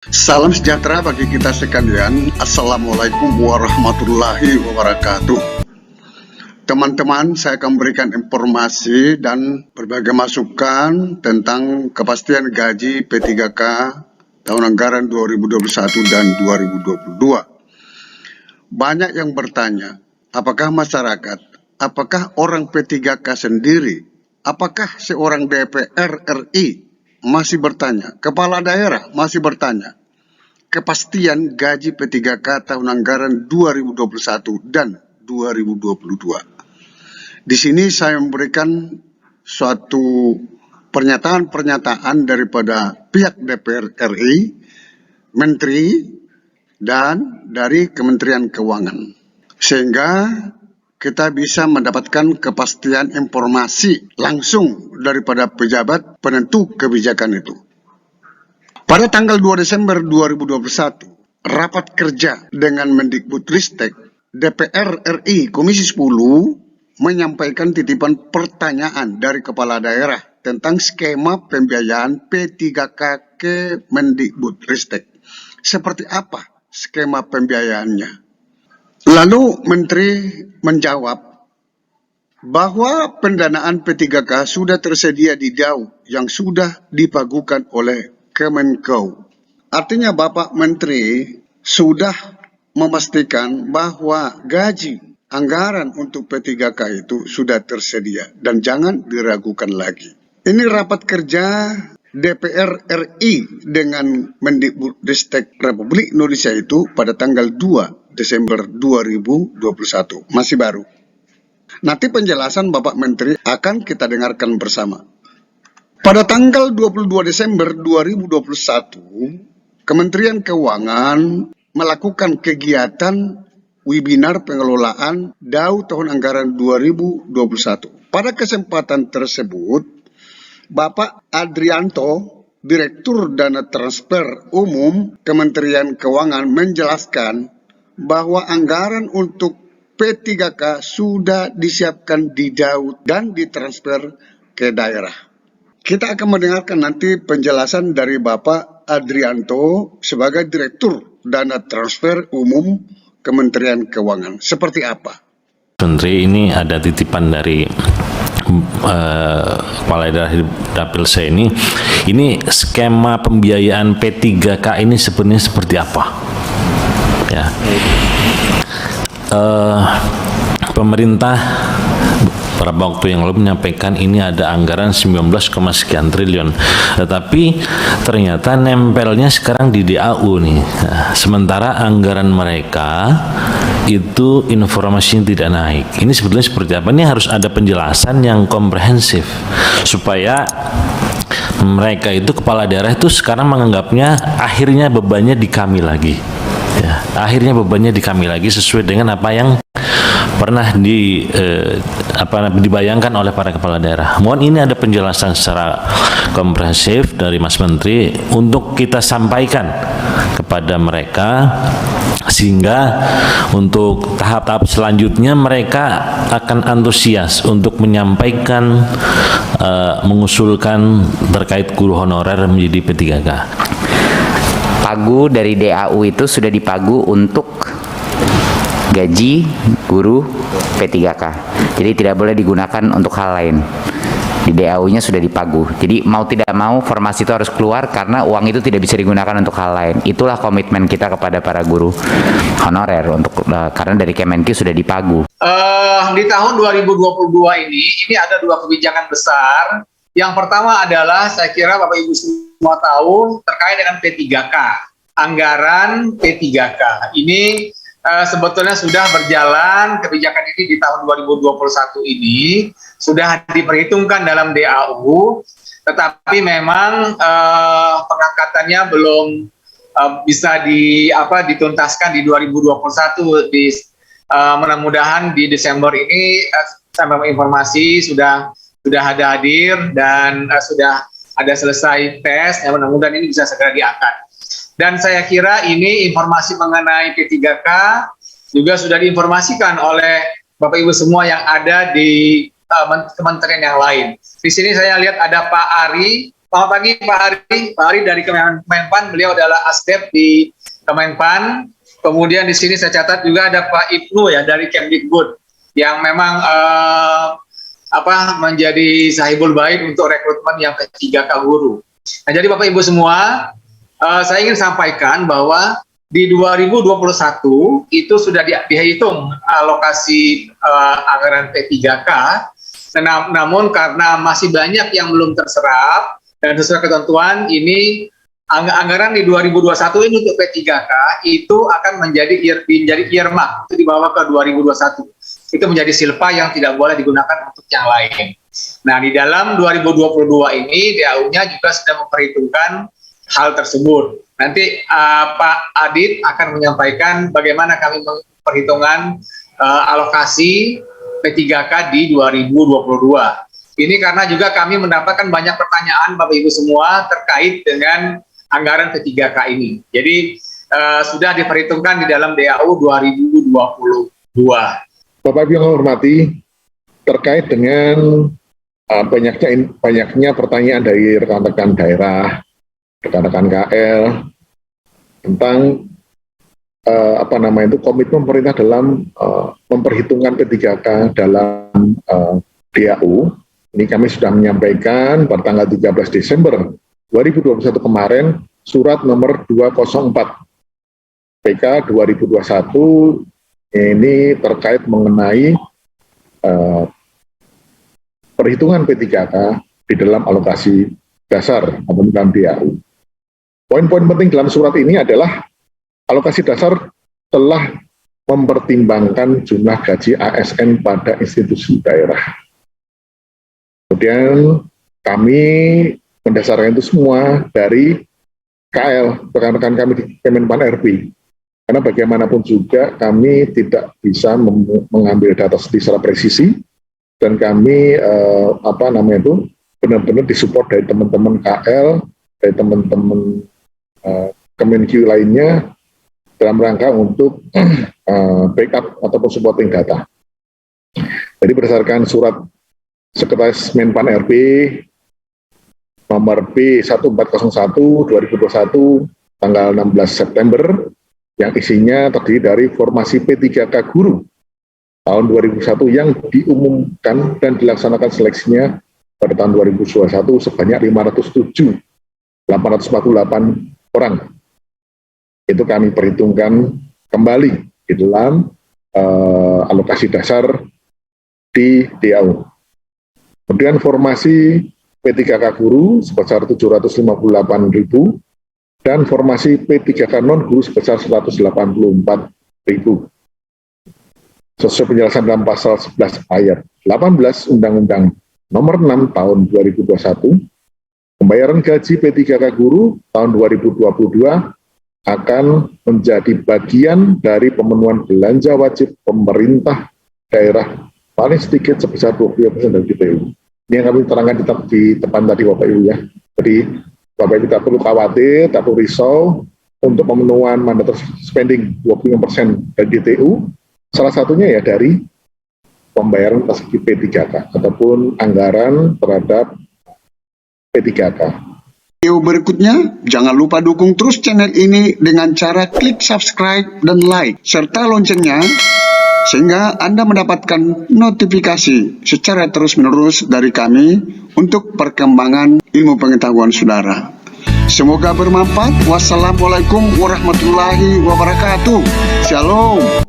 Salam sejahtera bagi kita sekalian. Assalamualaikum warahmatullahi wabarakatuh. Teman-teman, saya akan memberikan informasi dan berbagai masukan tentang kepastian gaji P3K tahun anggaran 2021 dan 2022. Banyak yang bertanya, apakah masyarakat, apakah orang P3K sendiri, apakah seorang DPR RI masih bertanya, kepala daerah masih bertanya, kepastian gaji P3K tahun anggaran 2021 dan 2022. Di sini saya memberikan suatu pernyataan-pernyataan daripada pihak DPR RI, Menteri, dan dari Kementerian Keuangan. Sehingga kita bisa mendapatkan kepastian informasi langsung daripada pejabat penentu kebijakan itu. Pada tanggal 2 Desember 2021, rapat kerja dengan Mendikbudristek, DPR RI Komisi 10 menyampaikan titipan pertanyaan dari kepala daerah tentang skema pembiayaan P3K ke Mendikbudristek. Seperti apa skema pembiayaannya? Lalu Menteri menjawab bahwa pendanaan P3K sudah tersedia di DAU yang sudah dipagukan oleh Kemenko. Artinya Bapak Menteri sudah memastikan bahwa gaji anggaran untuk P3K itu sudah tersedia dan jangan diragukan lagi. Ini rapat kerja DPR RI dengan Mendikbudristek Republik Indonesia itu pada tanggal 2 Desember 2021, masih baru. Nanti penjelasan Bapak Menteri akan kita dengarkan bersama. Pada tanggal 22 Desember 2021, Kementerian Keuangan melakukan kegiatan webinar pengelolaan DAU tahun anggaran 2021. Pada kesempatan tersebut, Bapak Adrianto, Direktur Dana Transfer Umum Kementerian Keuangan menjelaskan bahwa anggaran untuk P3K sudah disiapkan di DAU dan ditransfer ke daerah. Kita akan mendengarkan nanti penjelasan dari Bapak Adrianto sebagai Direktur Dana Transfer Umum Kementerian Keuangan. Seperti apa? Menteri, ini ada titipan dari Kepala Daerah Dapil saya ini skema pembiayaan P3K ini sebenarnya seperti apa? Ya, pemerintah beberapa waktu yang lalu menyampaikan ini ada anggaran 19, sekian triliun, tetapi ternyata nempelnya sekarang di DAU nih. Nah, sementara anggaran mereka itu informasinya tidak naik. Ini sebetulnya seperti apa? Ini harus ada penjelasan yang komprehensif supaya mereka itu, kepala daerah itu sekarang menganggapnya akhirnya bebannya di kami lagi. Ya, akhirnya bebannya di kami lagi sesuai dengan apa yang pernah dibayangkan oleh para kepala daerah. Mohon ini ada penjelasan secara komprehensif dari Mas Menteri untuk kita sampaikan kepada mereka, sehingga untuk tahap-tahap selanjutnya mereka akan antusias untuk menyampaikan, mengusulkan terkait guru honorer menjadi P3K. Pagu dari DAU itu sudah dipagu untuk gaji guru P3K. Jadi tidak boleh digunakan untuk hal lain. Di DAU-nya sudah dipagu. Jadi mau tidak mau formasi itu harus keluar karena uang itu tidak bisa digunakan untuk hal lain. Itulah komitmen kita kepada para guru honorer untuk karena dari Kemenku sudah dipagu. Di tahun 2022 ini ada dua kebijakan besar. Yang pertama adalah saya kira Bapak Ibu semua tahu terkait dengan P3K. Anggaran P3K. Ini sebetulnya sudah berjalan, kebijakan ini di tahun 2021 ini sudah diperhitungkan dalam DAU, tetapi memang pengangkatannya belum bisa dituntaskan di 2021. Mudah-mudahan di Desember ini sampai informasi sudah ada hadir dan sudah ada selesai tes, mudah-mudahan ini bisa segera diangkat. Dan saya kira ini informasi mengenai P3K juga sudah diinformasikan oleh Bapak Ibu semua yang ada di kementerian yang lain. Di sini saya lihat ada Pak Ari Selamat pagi Pak Ari. Pak Ari dari Kemenpan, beliau adalah Asdep di Kemenpan. Kemudian di sini saya catat juga ada Pak Ibnu ya dari Kemdikbud yang memang menjadi sahibul baik untuk rekrutmen yang P3K guru. Nah, jadi Bapak Ibu semua, saya ingin sampaikan bahwa di 2021 itu sudah dihitung alokasi anggaran P3K, namun karena masih banyak yang belum terserap dan sesuai ketentuan ini anggaran di 2021 ini untuk P3K itu akan menjadi earmark, itu dibawa ke 2021. Itu menjadi silpa yang tidak boleh digunakan untuk yang lain. Nah, di dalam 2022 ini DAU-nya juga sudah memperhitungkan hal tersebut. Nanti Pak Adit akan menyampaikan bagaimana kami memperhitungkan alokasi P3K di 2022. Ini karena juga kami mendapatkan banyak pertanyaan Bapak Ibu semua terkait dengan anggaran P3K ini. Jadi sudah diperhitungkan di dalam DAU 2022. Bapak Ibu yang saya hormati, terkait dengan banyaknya pertanyaan dari rekan-rekan daerah, rekan-rekan KL tentang komitmen pemerintah dalam memperhitungkan P3K dalam DAU. Ini kami sudah menyampaikan pada tanggal 13 Desember 2021 kemarin surat nomor 204 PK 2021 ini terkait mengenai perhitungan P3K di dalam alokasi dasar atau dalam DAU. Poin-poin penting dalam surat ini adalah alokasi dasar telah mempertimbangkan jumlah gaji ASN pada institusi daerah. Kemudian kami mendasarkan itu semua dari KL, rekan-rekan kami di Kemenpan RB. Karena bagaimanapun juga kami tidak bisa mengambil data secara presisi dan kami benar-benar disupport dari teman-teman KL, dari teman-teman Kemenq lainnya dalam rangka untuk backup ataupun supporting data. Jadi berdasarkan surat Sekretaris Menpan RB nomor B1401 2021 tanggal 16 September yang isinya terdiri dari formasi P3K guru tahun 2001 yang diumumkan dan dilaksanakan seleksinya pada tahun 2021 sebanyak 848 orang. Itu kami perhitungkan kembali di dalam alokasi dasar di DAU. Kemudian formasi P3K guru sebesar 758.000 dan formasi P3K non-guru sebesar 184.000. Sesuai penjelasan dalam pasal 11 ayat 18 Undang-Undang Nomor 6 Tahun 2021, pembayaran gaji P3K guru tahun 2022 akan menjadi bagian dari pemenuhan belanja wajib pemerintah daerah paling sedikit sebesar 20% dari DPU. Ini yang kami terangkan di depan tadi Bapak Ibu ya. Jadi Bapak Ibu tidak perlu khawatir, tidak perlu risau untuk pemenuhan mandatory spending 25% dari DTU, salah satunya ya dari pembayaran persegi P3K ataupun anggaran terhadap P3K. Video berikutnya, jangan lupa dukung terus channel ini dengan cara klik subscribe dan like, serta loncengnya, sehingga Anda mendapatkan notifikasi secara terus-menerus dari kami untuk perkembangan ilmu pengetahuan saudara. Semoga bermanfaat. Wassalamualaikum warahmatullahi wabarakatuh. Shalom.